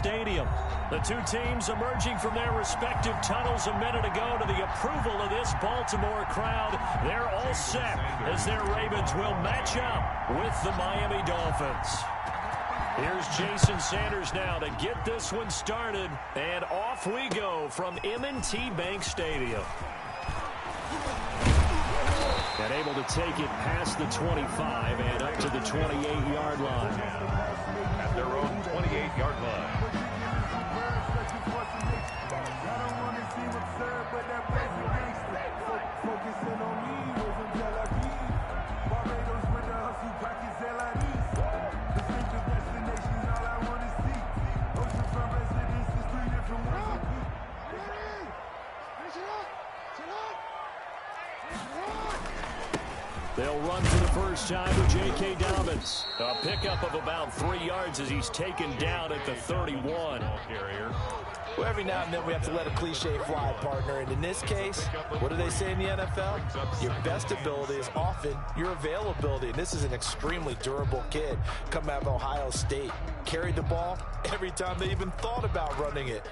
Stadium. The two teams emerging from their respective tunnels a minute ago to the approval of this Baltimore crowd. They're all set as their Ravens will match up with the Miami Dolphins. Here's Jason Sanders now to get this one started. And off we go from M&T Bank Stadium. And able to take it past the 25 and up to the 28-yard line. At their own 28-yard line. They'll run for the first time with J.K. Dobbins. A pickup of about 3 yards as he's taken down at the 31. Well, every now and then we have to let a cliche fly, partner. And in this case, what do they say in the NFL? Your best ability is often your availability. And this is an extremely durable kid coming out of Ohio State. Carried the ball every time they even thought about running it.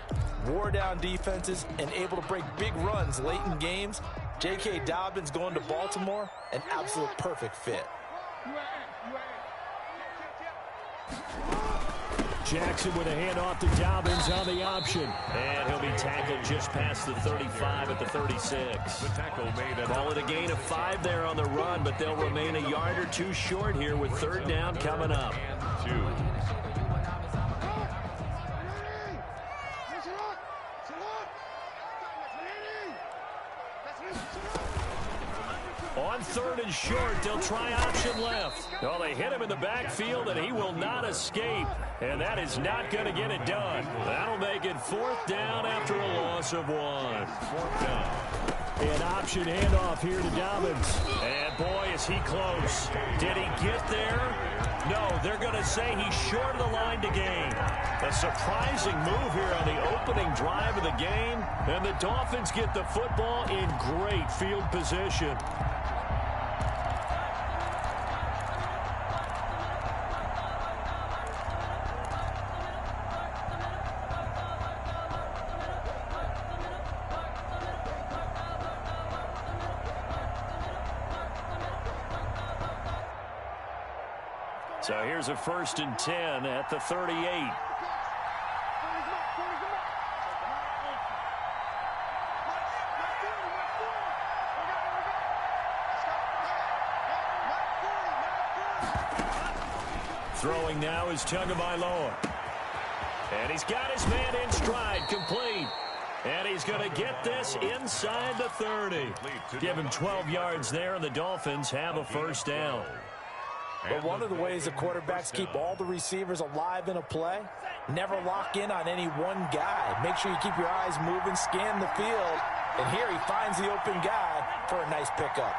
Wore down defenses and able to break big runs late in games. J.K. Dobbins going to Baltimore, an absolute perfect fit. Jackson with a handoff to Dobbins on the option. And he'll be tackled just past the 35 at the 36. The tackle made. Call it a gain of 5 there on the run, but they'll remain a yard or two short here with third down coming up. And 2. On third and short, they'll try option left. Well, they hit him in the backfield, and he will not escape. And that is not going to get it done. That'll make it fourth down after a loss of 1. Fourth down. An option handoff here to Dobbins. And, boy, is he close. Did he get there? No, they're going to say he's short of the line to gain. A surprising move here on the opening drive of the game. And the Dolphins get the football in great field position. So here's a 1st and 10 at the 38. Throwing now is Tagovailoa. And he's got his man in stride, complete. And he's going to get this inside the 30. Give him 12 yards there, and the Dolphins have a first down. But one of the ways the quarterbacks keep all the receivers alive in a play, never lock in on any one guy. Make sure you keep your eyes moving, scan the field, and here he finds the open guy for a nice pickup.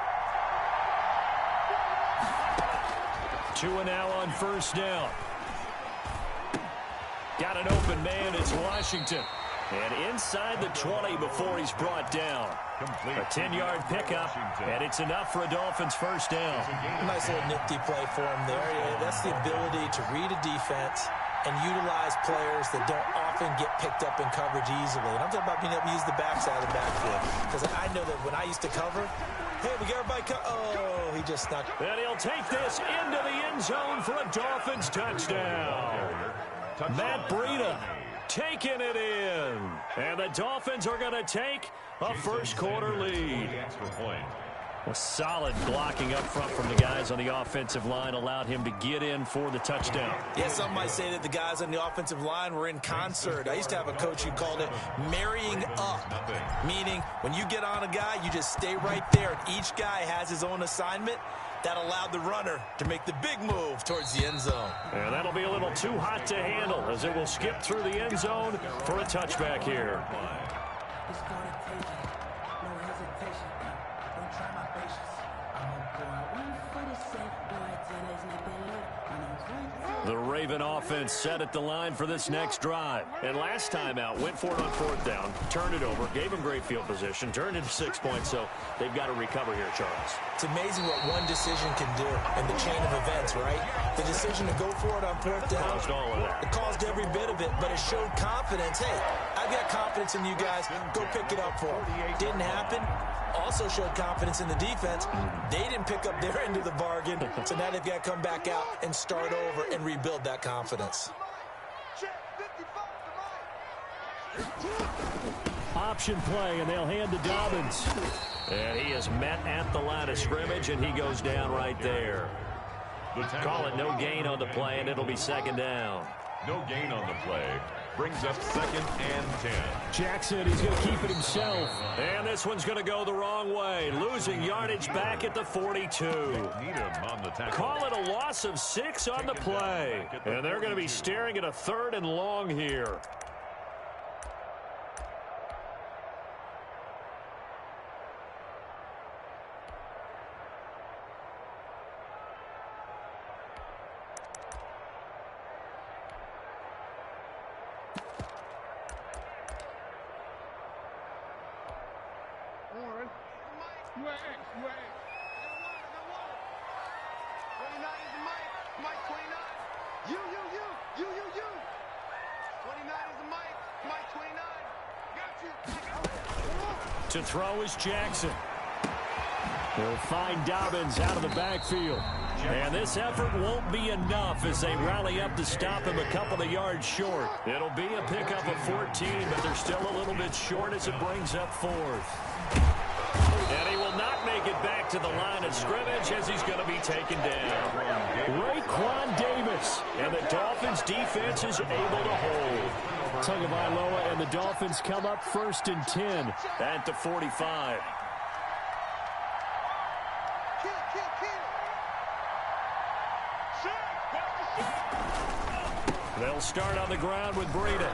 2 now on first down. Got an open man, it's Washington. And inside the 20 before he's brought down. A 10-yard pickup, and it's enough for a Dolphins first down. Nice little nifty play for him there. That's the ability to read a defense and utilize players that don't often get picked up in coverage easily. And I'm talking about being able to use the backside of the backfield. Because I know that when I used to cover, hey, we got everybody oh, he just snuck. And he'll take this into the end zone for a Dolphins touchdown. Matt Breida taking it in. And the Dolphins are going to take a first-quarter lead. A solid blocking up front from the guys on the offensive line allowed him to get in for the touchdown. Yeah, some might say that the guys on the offensive line were in concert. I used to have a coach who called it marrying up, meaning when you get on a guy, you just stay right there, and each guy has his own assignment. That allowed the runner to make the big move towards the end zone. And that'll be a little too hot to handle as it will skip through the end zone for a touchback here. The Raven offense set at the line for this next drive. And last time out, went for it on fourth down, turned it over, gave them great field position, turned it to 6 points, so they've got to recover here, Charles. It's amazing what one decision can do in the chain of events, right? The decision to go for it on fourth down. Caused all of that. It caused every bit of it, but it showed confidence. Hey, I've got confidence in you guys. Go pick it up for them. Didn't happen. Also showed confidence in the defense. They didn't pick up their end of the bargain, so now they've got to come back out and start over and rebuild that confidence. Option play, and they'll hand to Dobbins. And he is met at the line of scrimmage, and he goes down right there. Call it no gain on the play, and it'll be second down. No gain on the play. Brings up 2nd and 10. Jackson, he's going to keep it himself. And this one's going to go the wrong way. Losing yardage back at the 42. Need him on the tackle. Call it a loss of 6 on the play. And they're going to be staring at a 3rd and long here. To throw is Jackson. He'll find Dobbins out of the backfield. And this effort won't be enough as they rally up to stop him a couple of yards short. It'll be a pickup of 14, but they're still a little bit short as it brings up 4th. And he will not make it back to the line of scrimmage as he's going to be taken down. Raekwon Davis. And the Dolphins defense is able to hold. Tagovailoa and the Dolphins come up 1st and 10 at the 45. They'll start on the ground with Breida.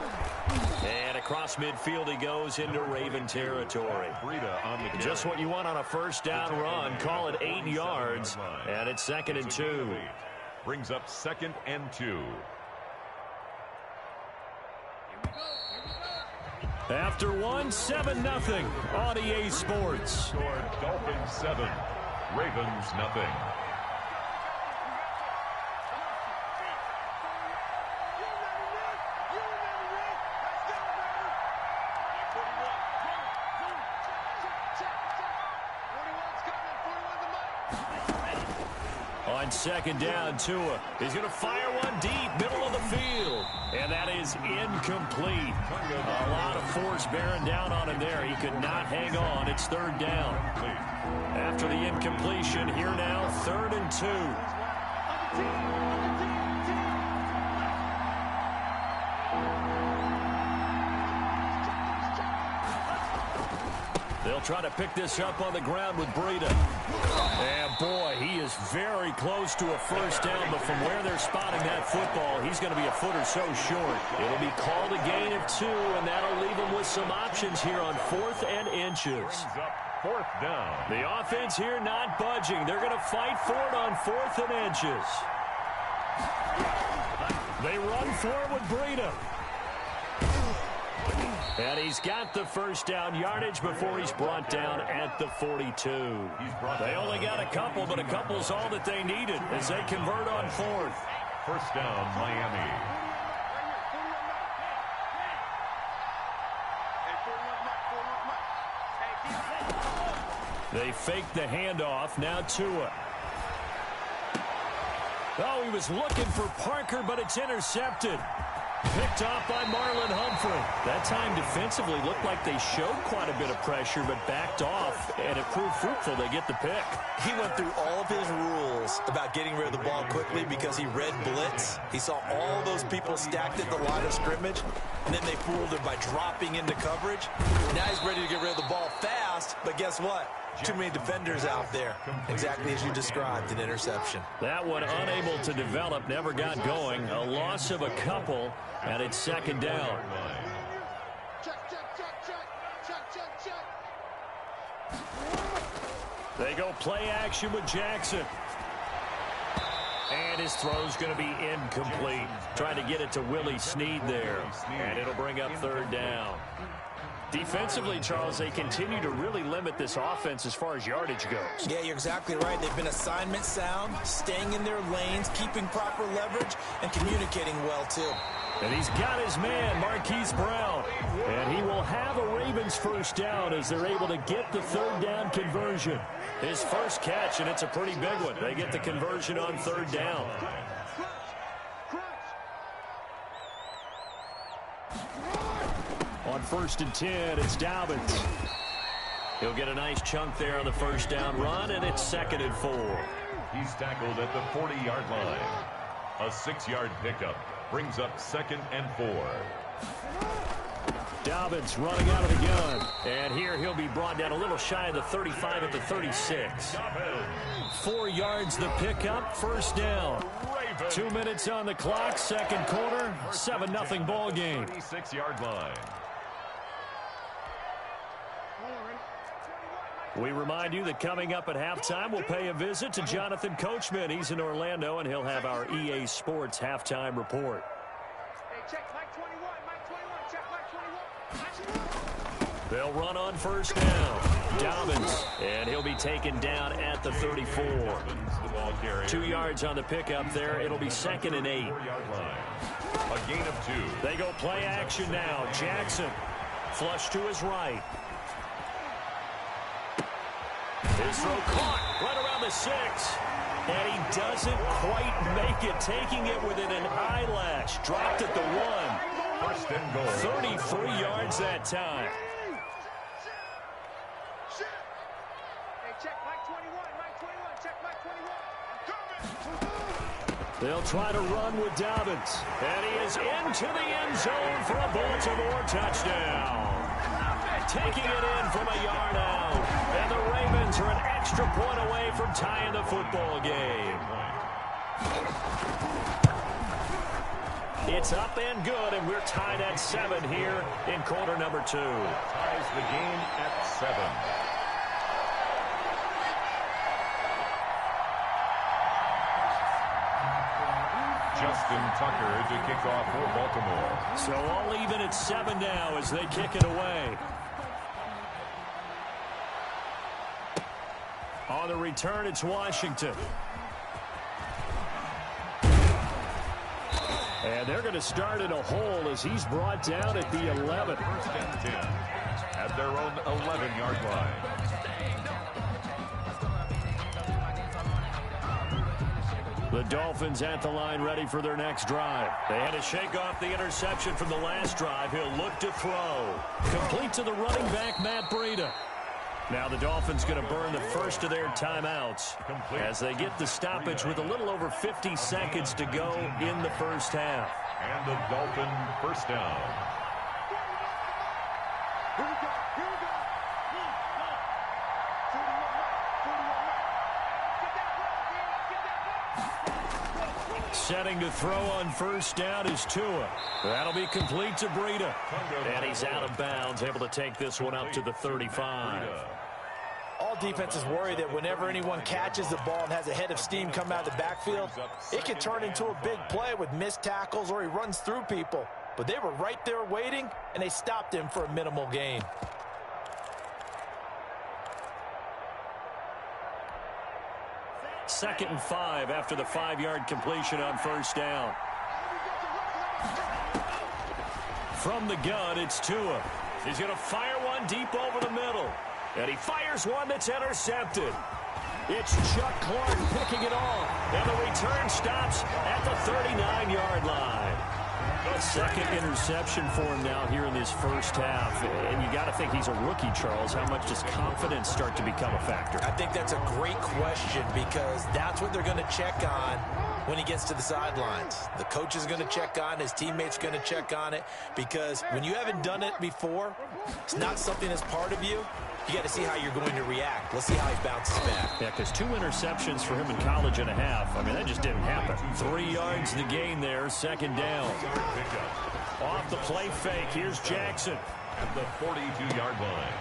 And across midfield he goes into Raven territory. Breida on the just what you want on a first down run. Call it 8 yards. And it's 2nd and 2. Brings up 2nd and 2. After 1, 7-0 on EA Sports. Scored Dolphins 7, Ravens nothing. On 2nd down, Tua. He's going to fire one deep, middle of the field. And that is incomplete. A lot of force bearing down on him there. He could not hang on. It's 3rd down. After the incompletion, here now, 3rd and 2. They'll try to pick this up on the ground with Breida. And, boy, he is very close to a first down, but from where they're spotting that football, he's going to be a foot or so short. It'll be called a gain of 2, and that'll leave him with some options here on 4th and inches. 4th down. The offense here not budging. They're going to fight for it on 4th and inches. They run for it with Breida. And he's got the first down yardage before he's brought down at the 42. They only got a couple, but a couple's all that they needed as they convert on 4th. First down, Miami. They fake the handoff. Now Tua. Oh, he was looking for Parker, but it's intercepted. Picked off by Marlon Humphrey. That time defensively looked like they showed quite a bit of pressure, but backed off, and it proved fruitful. They get the pick. He went through all of his rules about getting rid of the ball quickly because he read blitz. He saw all those people stacked at the line of scrimmage, and then they fooled him by dropping into coverage. Now he's ready to get rid of the ball fast, but guess what? Too many defenders out there. Exactly as you described, an interception. That one unable to develop, never got going. A loss of a couple, and it's 2nd down. They go play action with Jackson. And his throw's going to be incomplete. Trying to get it to Willie Snead there. And it'll bring up third down. Defensively, Charles, they continue to really limit this offense as far as yardage goes. Yeah, you're exactly right. They've been assignment sound, staying in their lanes, keeping proper leverage, and communicating well, too. And he's got his man, Marquise Brown. And he will have a Ravens first down as they're able to get the third down conversion. His first catch, and it's a pretty big one. They get the conversion on third down. On 1st and 10, it's Dobbins. He'll get a nice chunk there on the first down run, and it's 2nd and 4. He's tackled at the 40-yard line. A 6-yard pickup brings up 2nd and 4. Dobbins running out of the gun. And here he'll be brought down a little shy of the 35 at the 36. 4 yards the pickup, first down. 2 minutes on the clock, second quarter, 7-0 ball game. 36-yard line. We remind you that coming up at halftime, we'll pay a visit to Jonathan Coachman. He's in Orlando, and he'll have our EA Sports halftime report. Hey, check Mike 21, Mike 21, check Mike 21. They'll run on first down. Dobbins, and he'll be taken down at the 34. 2 yards on the pickup there. It'll be 2nd and 8. A gain of 2. They go play action now. Jackson, flush to his right. His throw caught right around the 6. And he doesn't quite make it, taking it within an eyelash. Dropped at the 1. First and goal. 33 yards that time. Hey, check Mike 21, Mike 21, check Mike 21. They'll try to run with Dobbins. And he is into the end zone for a Baltimore touchdown. Taking it in from a yard out. And the Ravens are an extra point away from tying the football game. It's up and good, and we're tied at 7 here in quarter number 2. Ties the game at 7. Justin Tucker to kick off for Baltimore. So all even at 7 now as they kick it away. On the return, it's Washington. And they're going to start in a hole as he's brought down at the 11. First and 10 at their own 11-yard line. The Dolphins at the line ready for their next drive. They had to shake off the interception from the last drive. He'll look to throw. Complete to the running back, Matt Breida. Now the Dolphins going to burn the first of their timeouts as they get the stoppage with a little over 50 seconds to go in the first half. And the Dolphin first down. Setting to throw on first down is Tua. That'll be complete to Breida. And he's out of bounds, able to take this one up to the 35. All defenses worry that whenever anyone catches the ball and has a head of steam come out of the backfield, it can turn into a big play with missed tackles or he runs through people. But they were right there waiting, and they stopped him for a minimal gain. Second and 5 after the 5-yard completion on first down. From the gun, it's Tua. He's going to fire one deep over the middle. And he fires one that's intercepted. It's Chuck Clark picking it off. And the return stops at the 39-yard line. A second interception for him now here in this first half. And you got to think he's a rookie, Charles. How much does confidence start to become a factor? I think that's a great question because that's what they're going to check on when he gets to the sidelines. The coach is going to check on, his teammates going to check on it, because when you haven't done it before, it's not something that's part of you. You got to see how you're going to react. Let's see how he bounces back. Yeah, because 2 interceptions for him in college and a half. I mean, that just didn't happen. 3 yards the gain there, second down. Off the play fake, here's Jackson. At the 42-yard line.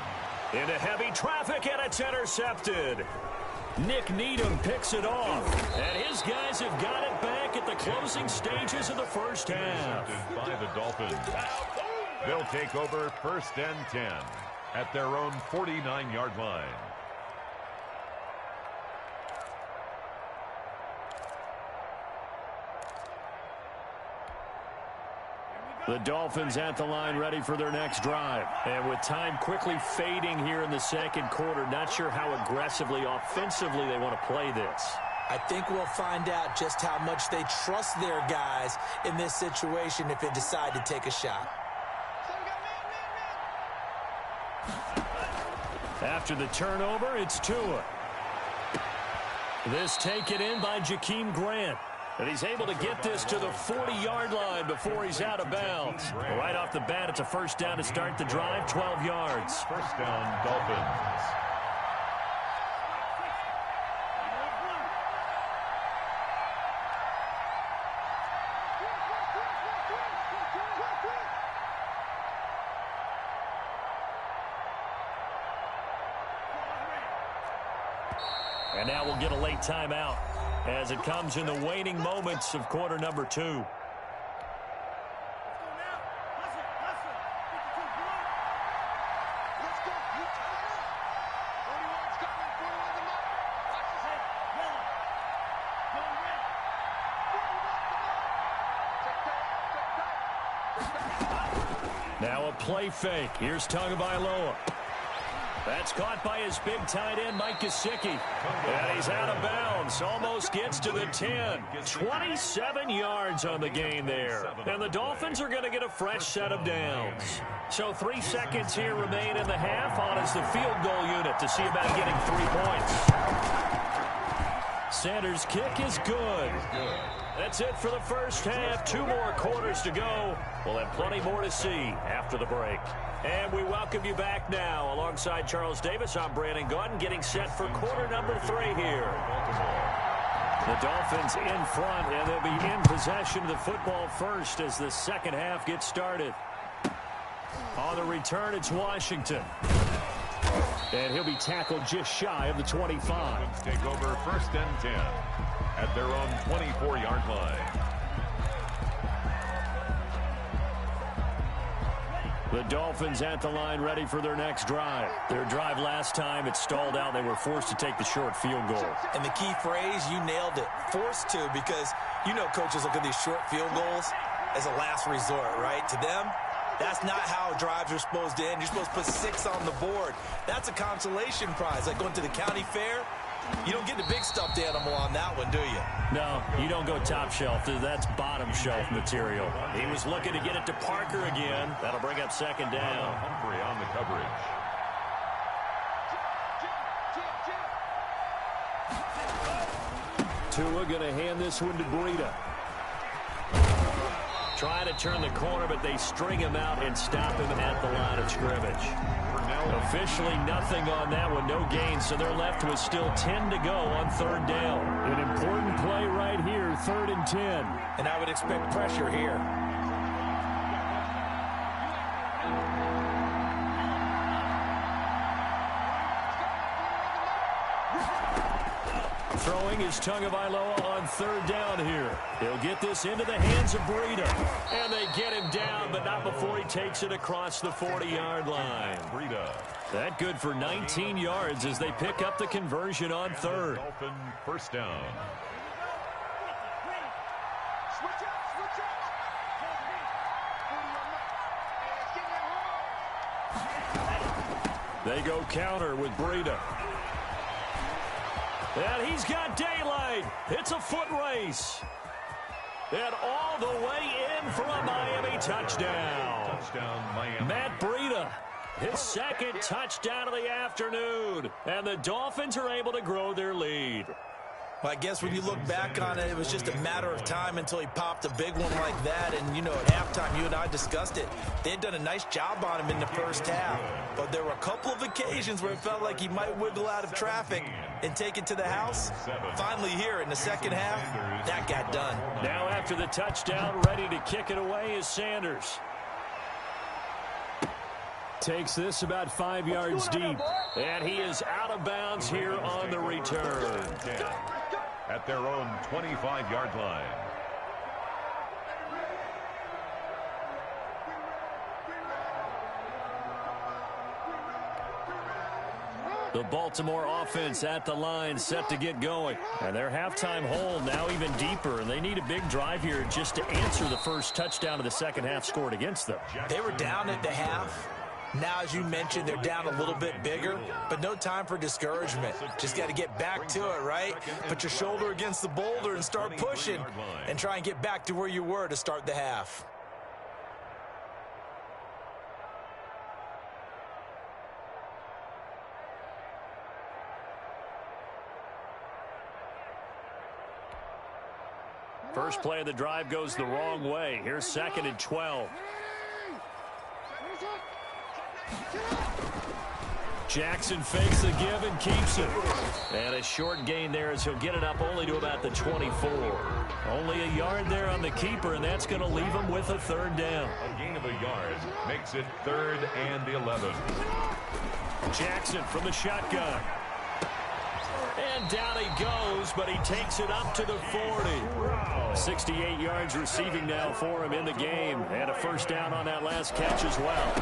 Into heavy traffic, and it's intercepted. Nick Needham picks it off, and his guys have got it back at the closing stages of the first half. By the Dolphins. They'll take over 1st and 10 at their own 49-yard line. The Dolphins at the line, ready for their next drive. And with time quickly fading here in the second quarter, not sure how aggressively, offensively they want to play this. I think we'll find out just how much they trust their guys in this situation if they decide to take a shot. After the turnover, it's Tua. This taken in by Jakeem Grant. And he's able to get this to the 40-yard line before he's out of bounds. Right off the bat, it's a first down to start the drive, 12 yards. First down, Dolphins. And now we'll get a late timeout as it comes in the waning moments of quarter number 2. Now a play fake. Here's Tagovailoa. That's caught by his big tight end, Mike Gesicki. And he's out of bounds. Almost gets to the 10. 27 yards on the gain there. And the Dolphins are going to get a fresh set of downs. So 3 seconds here remain in the half. On is the field goal unit to see about getting 3 points. Sanders' kick is good. That's it for the first half. 2 more quarters to go. We'll have plenty more to see after the break. And we welcome you back now. Alongside Charles Davis, I'm Brandon Gaudin, getting set for quarter number 3 here. The Dolphins in front, and they'll be in possession of the football first as the second half gets started. On the return, it's Washington. And he'll be tackled just shy of the 25. Take over 1st and 10 at their own 24-yard line. The Dolphins at the line, ready for their next drive. Their drive last time, it stalled out. They were forced to take the short field goal. And the key phrase, you nailed it, forced to, because you know coaches look at these short field goals as a last resort, right? To them, that's not how drives are supposed to end. You're supposed to put 6 on the board. That's a consolation prize, like going to the county fair. You don't get the big stuffed animal on that one, do you? No, you don't go top shelf. That's bottom shelf material. He was looking to get it to Parker again. That'll bring up second down. Humphrey on the coverage. Tua going to hand this one to Breida. Trying to turn the corner, but they string him out and stop him at the line of scrimmage. Officially nothing on that one, no gain, so they're left with still 10 to go on 3rd down. An important play right here, 3rd and 10. And I would expect pressure here. Throwing is Tagovailoa on 3rd down here. He'll get this into the hands of Breida. And they get him down, but not before he takes it across the 40-yard line. Breida. That good for 19 yards as they pick up the conversion on 3rd. Dolphin first down. They go counter with Breida. And he's got daylight. It's a foot race. And all the way in for a Miami touchdown. Touchdown, Miami. Matt Breida, his 2nd touchdown of the afternoon. And the Dolphins are able to grow their lead. Well, I guess when you look back on it, it was just a matter of time until he popped a big one like that. And, you know, at halftime, you and I discussed it. They had done a nice job on him in the first half. But there were a couple of occasions where it felt like he might wiggle out of traffic and take it to the house. Finally here in the second half, that got done. Now after the touchdown, ready to kick it away is Sanders. Takes this about 5 yards deep. And he is out of bounds here on the return. At their own 25-yard line. The Baltimore offense at the line, set to get going. And their halftime hole now even deeper. And they need a big drive here just to answer the first touchdown of the second half scored against them. They were down at the half. Now, as you mentioned, they're down a little bit bigger, but no time for discouragement. Just got to get back to it, right? Put your shoulder against the boulder and start pushing and try and get back to where you were to start the half. First play of the drive goes the wrong way. Here's 2nd and 12. Jackson fakes the give and keeps it. And a short gain there as he'll get it up only to about the 24. Only a yard there on the keeper, and that's going to leave him with a 3rd down. A gain of a yard makes it 3rd and 11. Jackson from the shotgun. And down he goes, but he takes it up to the 40. 68 yards receiving now for him in the game. And a 1st down on that last catch as well.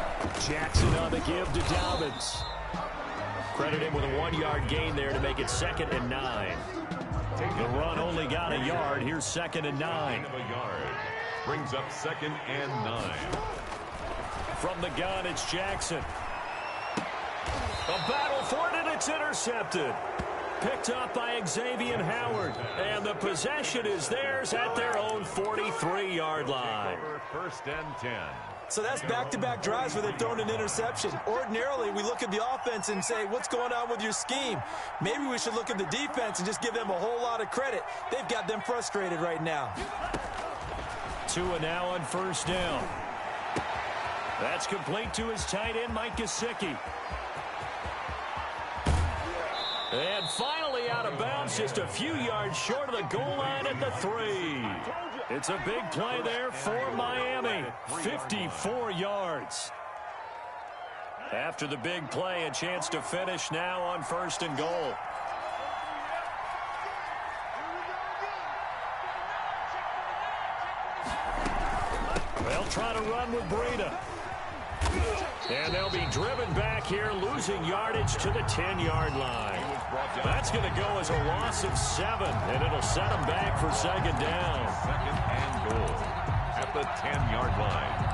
Jackson on the give to Dobbins. Credit him with a 1-yard gain there to make it 2nd and 9. The run only got a yard. Here's 2nd and 9. A yard brings up 2nd and 9. From the gun, it's Jackson. A battle for it, and it's intercepted. Picked up by Xavier Howard. And the possession is theirs at their own 43-yard line. 1st and 10. So that's back-to-back drives where they've thrown an interception. Ordinarily, we look at the offense and say, what's going on with your scheme? Maybe we should look at the defense and just give them a whole lot of credit. They've got them frustrated right now. Tua now on 1st down. That's complete to his tight end, Mike Gesicki. And finally out of bounds, just a few yards short of the goal line at the 3. It's a big play there for Miami. 54 yards. After the big play, a chance to finish now on 1st and goal. They'll try to run with Breida. And they'll be driven back here, losing yardage to the 10-yard line. That's going to go as a loss of 7, and it'll set them back for 2nd down. 2nd and goal at the 10-yard line.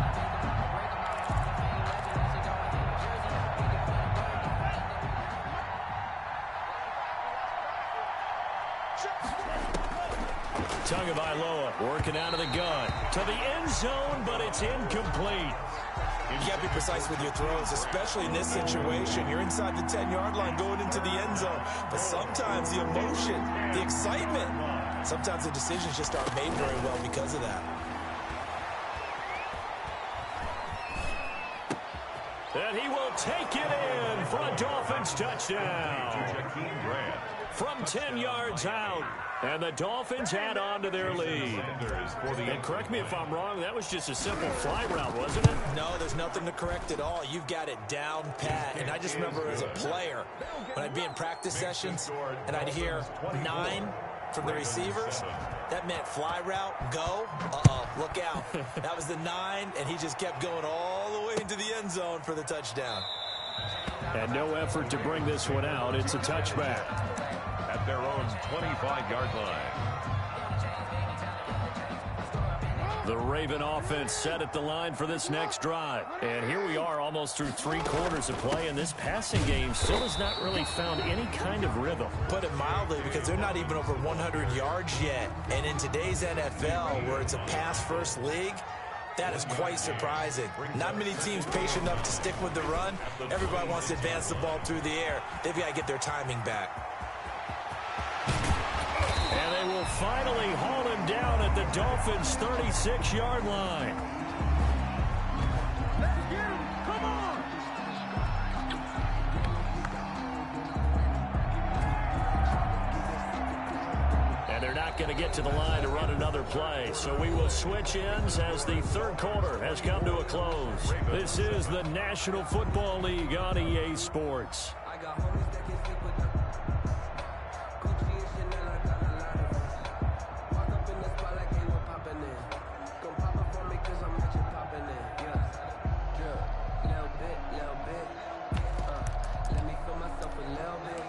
Tagovailoa working out of the gun to the end zone, but it's incomplete. You can't be precise with your throws, especially in this situation. You're inside the 10-yard line going into the end zone. But sometimes the emotion, the excitement, sometimes the decisions just aren't made very well because of that. And he will take it in for a Dolphins touchdown. From 10 yards out. And the Dolphins add on to their lead. And correct me if I'm wrong, that was just a simple fly route, wasn't it? No, there's nothing to correct at all. You've got it down pat. And I just remember as a player, when I'd be in practice sessions and I'd hear 9 from the receivers, that meant fly route, go. Uh-oh, look out. That was the 9, and he just kept going all the way into the end zone for the touchdown. And no effort to bring this one out. It's a touchback. At their own 25-yard line. The Raven offense set at the line for this next drive. And here we are almost through 3 quarters of play, and this passing game still has not really found any kind of rhythm. Put it mildly, because they're not even over 100 yards yet. And in today's NFL, where it's a pass-first league, that is quite surprising. Not many teams patient enough to stick with the run. Everybody wants to advance the ball through the air. They've got to get their timing back. And they will finally haul him down at the Dolphins' 36-yard line. Let's get him. Come on. And they're not not going to get to the line to run another play. So we will switch ends as the third quarter has come to a close. This is the National Football League on EA Sports. I got homies that can sleep with them. Gucci and Chanel, I got a lot of them. Walk up in the spot like ain't no poppin' in. Gon' pop up for me cause I'm rich and poppin' in. Yeah, little bit. Let me feel myself a little bit.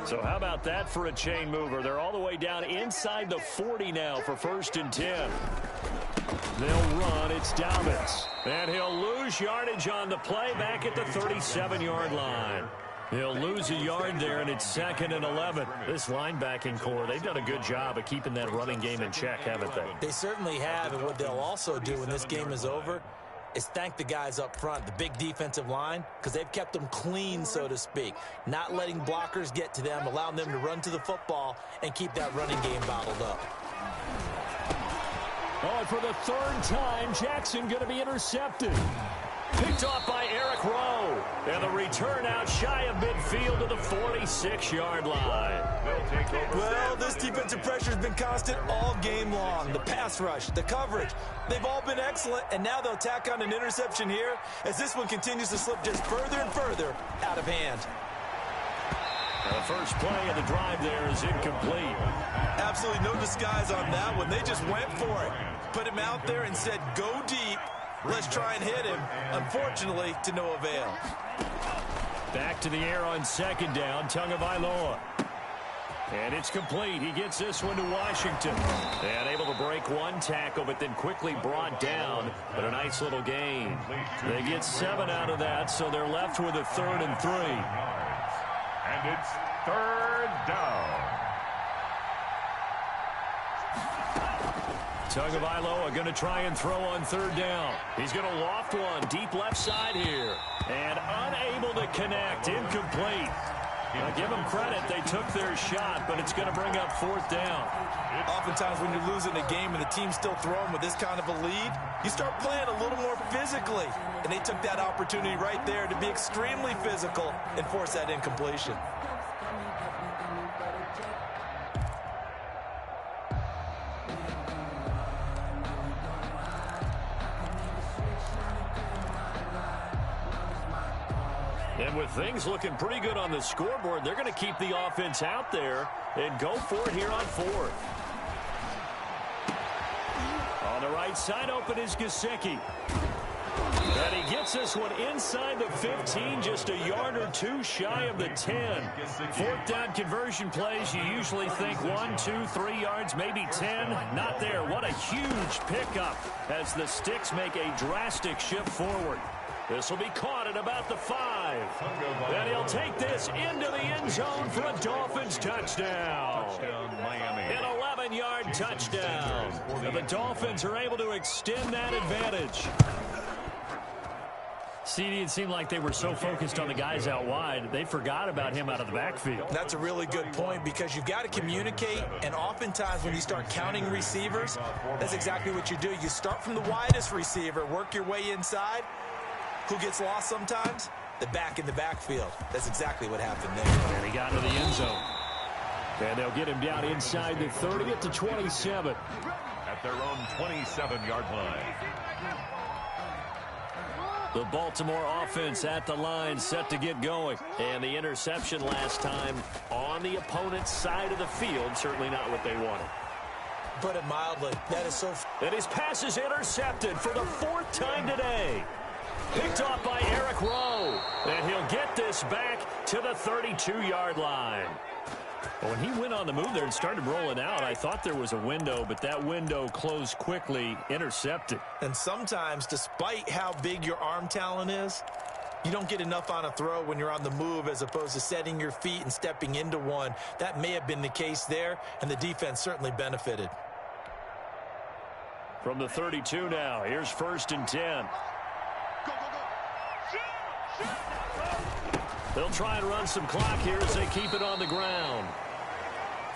So how about that for a chain mover? They're all the way down inside the 40 now for 1st and 10. They'll run. It's Dobbins. And he'll lose yardage on the play back at the 37-yard line. He'll lose a yard there, and it's 2nd and 11. This linebacking core, they've done a good job of keeping that running game in check, haven't they? They certainly have, and what they'll also do when this game is over is thank the guys up front, the big defensive line, because they've kept them clean, so to speak, not letting blockers get to them, allowing them to run to the football and keep that running game bottled up. Oh, and for the 3rd time, Jackson going to be intercepted. Picked off by Eric Rowe. And the return out shy of midfield to the 46-yard line. Well, this defensive pressure has been constant all game long. The pass rush, the coverage, they've all been excellent, and now they'll tack on an interception here as this one continues to slip just further and further out of hand. The first play of the drive there is incomplete. Absolutely no disguise on that one. They just went for it. Put him out there and said, go deep. Let's try and hit him. Unfortunately, to no avail. Back to the air on 2nd down, Tagovailoa. And it's complete. He gets this one to Washington. And able to break one tackle, but then quickly brought down. But a nice little gain. They get 7 out of that, so they're left with a 3rd and 3. And it's 3rd down. Tagovailoa going to try and throw on 3rd down. He's going to loft one deep left side here. And unable to connect. Incomplete. Now give them credit. They took their shot, but it's going to bring up 4th down. Oftentimes when you're losing a game and the team's still throwing with this kind of a lead, you start playing a little more physically. And they took that opportunity right there to be extremely physical and force that incompletion. And with things looking pretty good on the scoreboard, they're going to keep the offense out there and go for it here on 4th. On the right side, open is Gesicki. And he gets this one inside the 15, just a yard or 2 shy of the 10. 4th down conversion plays, you usually think 1, 2, 3 yards, maybe 10. Not there. What a huge pickup as the Sticks make a drastic shift forward. This will be caught at about the 5. And he'll take this into the end zone for a Dolphins touchdown. An 11-yard touchdown. And the Dolphins are able to extend that advantage. CD, it seemed like they were so focused on the guys out wide, they forgot about him out of the backfield. That's a really good point because you've got to communicate, and oftentimes when you start counting receivers, that's exactly what you do. You start from the widest receiver, work your way inside. Who gets lost sometimes? The back in the backfield. That's exactly what happened there. And he got to the end zone. And they'll get him down inside the 30 at the 27. At their own 27-yard line. The Baltimore offense at the line, set to get going. And the interception last time on the opponent's side of the field, certainly not what they wanted. Put it mildly, that is so... And his pass is intercepted for the 4th time today. Picked off by Eric Rowe. And he'll get this back to the 32-yard line. When he went on the move there and started rolling out, I thought there was a window, but that window closed quickly, intercepted. And sometimes, despite how big your arm talent is, you don't get enough on a throw when you're on the move as opposed to setting your feet and stepping into one. That may have been the case there, and the defense certainly benefited. From the 32 now, here's 1st and 10. They'll try and run some clock here as they keep it on the ground.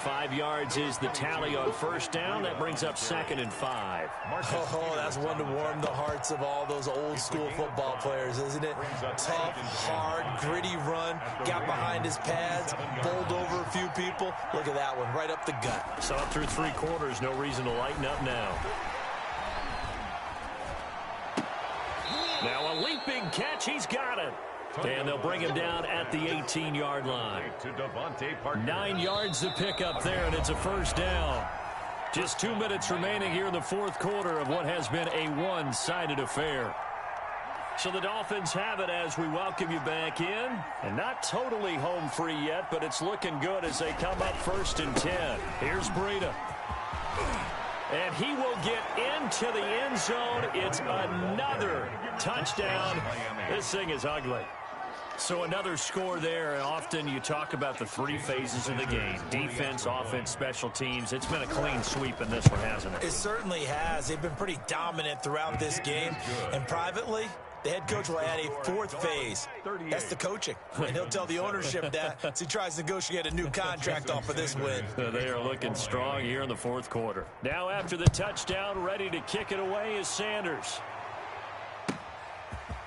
5 yards is the tally on first down. That brings up 2nd and 5. Oh, that's one to warm the hearts of all those old-school football players, isn't it? Tough, hard, gritty run. Got behind his pads, bowled over a few people. Look at that one, right up the gut. So up through 3 quarters, no reason to lighten up now. Now a leaping catch. He's got it. And they'll bring him down at the 18-yard line. 9 yards to pick up there, and it's a first down. Just 2 minutes remaining here in the fourth quarter of what has been a one-sided affair. So the Dolphins have it as we welcome you back in. And not totally home free yet, but it's looking good as they come up 1st and 10. Here's Breida. And he will get into the end zone. It's another touchdown. This thing is ugly. So another score there, and often you talk about the 3 phases of the game. Defense, offense, special teams. It's been a clean sweep in this one, hasn't it? It certainly has. They've been pretty dominant throughout this game. And privately, the head coach will add a 4th phase. That's the coaching. And he'll tell the ownership that as he tries to negotiate a new contract off of this win. They are looking strong here in the fourth quarter. Now after the touchdown, ready to kick it away is Sanders.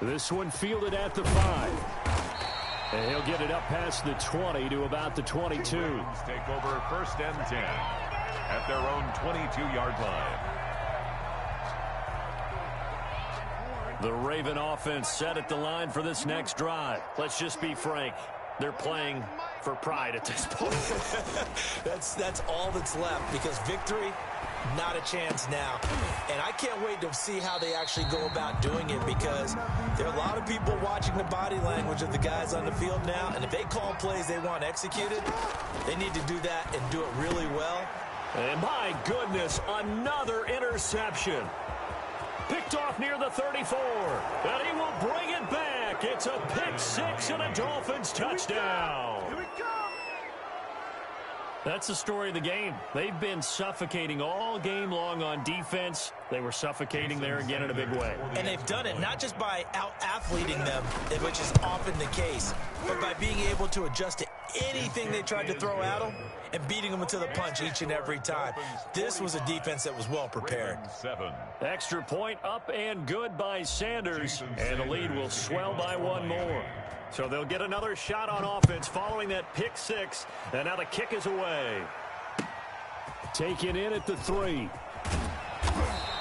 This one fielded at the 5. And he'll get it up past the 20 to about the 22. Take over 1st and 10 at their own 22-yard line. The Raven offense set at the line for this next drive. Let's just be frank. They're playing for pride at this point. That's all that's left, because victory, not a chance now. And I can't wait to see how they actually go about doing it, because there are a lot of people watching the body language of the guys on the field now, and if they call plays they want executed, they need to do that and do it really well. And my goodness, another interception. Picked off near the 34, and he will bring it back. It's a pick 6 and a Dolphins touchdown. Here we go. That's the story of the game. They've been suffocating all game long on defense. They were suffocating there again in a big way. And they've done it not just by out-athleting them, which is often the case, but by being able to adjust to anything they tried to throw at them and beating them to the punch each and every time. This was a defense that was well prepared. Extra point up and good by Sanders, and the lead will swell by 1 more. So they'll get another shot on offense following that pick 6, and now the kick is away. Taken in at the 3.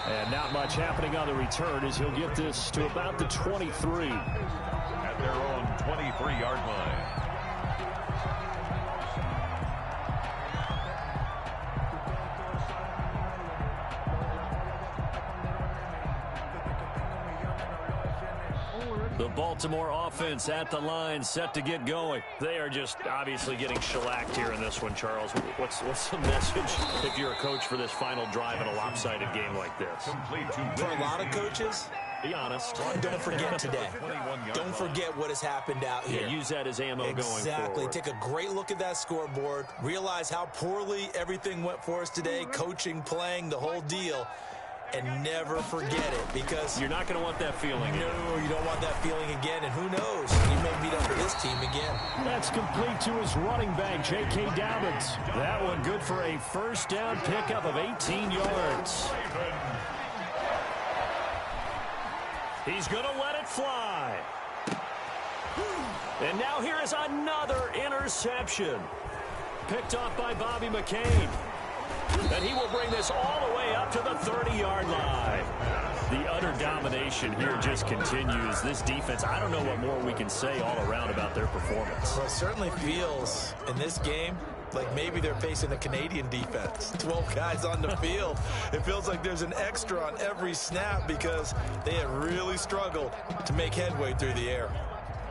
And not much happening on the return as he'll get this to about the 23. At their own 23-yard line. The Baltimore offense at the line, set to get going. They are just obviously getting shellacked here in this one, Charles. What's the message if you're a coach for this final drive in a lopsided game like this? For a lot of coaches, be honest. don't forget today. Don't forget what has happened out here. Yeah, use that as ammo going forward. Exactly. Take a great look at that scoreboard. Realize how poorly everything went for us today. Coaching, playing, the whole deal. And never forget it, because you're not going to want that feeling. No, you don't want that feeling again. And who knows? You may meet up with this team again. That's complete to his running back, J.K. Dobbins. That one good for a first down pickup of 18 yards. He's going to let it fly. And now here is another interception. Picked off by Bobby McCain. And he will bring this all the way up to the 30-yard line. The utter domination here just continues. This defense, I don't know what more we can say all around about their performance. Well, it certainly feels in this game like maybe they're facing a Canadian defense. 12 guys on the field. It feels like there's an extra on every snap because they have really struggled to make headway through the air.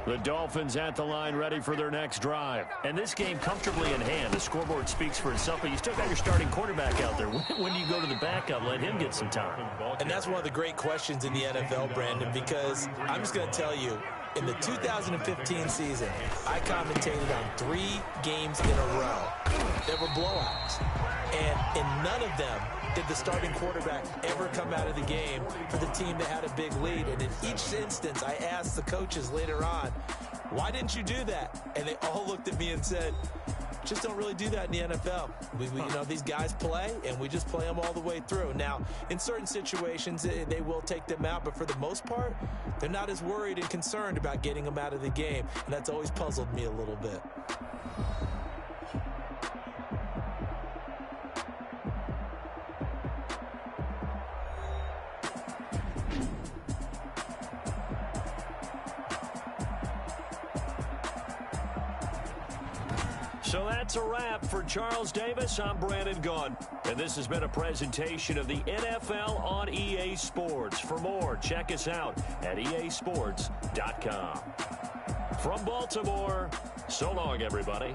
The Dolphins at the line, ready for their next drive. And this game comfortably in hand. The scoreboard speaks for itself, but you still got your starting quarterback out there. When do you go to the backup? Let him get some time. And that's one of the great questions in the NFL, Brandon, because I'm just going to tell you, in the 2015 season, I commentated on 3 games in a row. There were blowouts. And in none of them did the starting quarterback ever come out of the game for the team that had a big lead. And in each instance, I asked the coaches later on, why didn't you do that? And they all looked at me and said, just don't really do that in the NFL. You know, these guys play, and we just play them all the way through. Now, in certain situations, they will take them out, but for the most part, they're not as worried and concerned about getting them out of the game, and that's always puzzled me a little bit. So that's a wrap for Charles Davis. I'm Brandon Gunn, and this has been a presentation of the NFL on EA Sports. For more, check us out at easports.com. From Baltimore, so long, everybody.